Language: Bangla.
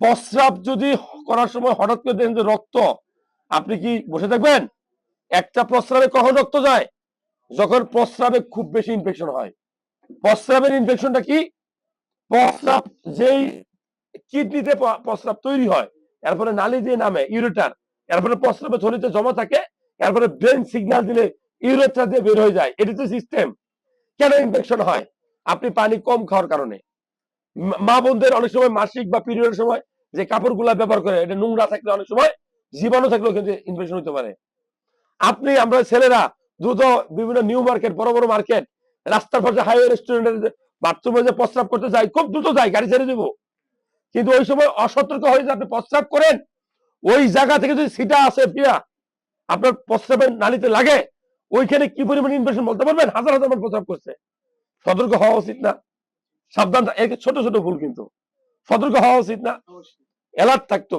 প্রস্রাব যদি করার সময় হঠাৎ করে দেখেন যে রক্ত, আপনি কি বসে থাকবেন? একটা প্রস্রাবে কখন রক্ত যায়? যখন প্রস্রাবে খুব বেশি ইনফেকশন হয়। প্রস্রাবের ইনফেকশনটা কি? প্রস্রাব যেই কিডনিতে প্রস্রাব তৈরি হয়, এরপরে নালী দিয়ে নামে ইউরেটার, এরপরে প্রস্রাবের থলিতে জমা থাকে, এরপরে ব্রেন সিগন্যাল দিলে ইউরেটার দিয়ে বের হয়ে যায়। এটি তো সিস্টেম। কেন ইনফেকশন হয়? আপনি পানি কম খাওয়ার কারণে। মা বোনদের অনেক সময় মাসিক বা পিরিয়ডের সময় যে কাপড়গুলা ব্যবহার করে, এটা নোংরা থাকলে অনেক সময় জীবাণু থাকলেও কিন্তু ইনফেকশন হতে পারে। আমরা ছেলেরা দ্রুত বিভিন্ন নিউ মার্কেট, বড় বড় মার্কেট, রাস্তার পাশে হাইওয়ে রেস্টুরেন্টের বাথরুমে যে প্রস্রাব করতে যাই, খুব দ্রুত যাই, গাড়ি ছেড়ে দিব। কিন্তু ওই সময় অসতর্ক হয়ে যে আপনি প্রস্রাব করেন, ওই জায়গা থেকে যদি সিটা আসে পিয়া আপনার প্রস্রাবের নালীতে লাগে, ওইখানে কি পরিমাণ ইনফেকশন বলতে পারবেন? হাজার হাজার বার প্রস্রাব করছে। সতর্ক হওয়া উচিত না? সাবধান, ছোট ছোট ভুল কিন্তু সতর্ক হওয়া উচিত না? অ্যালার্ট থাকতো।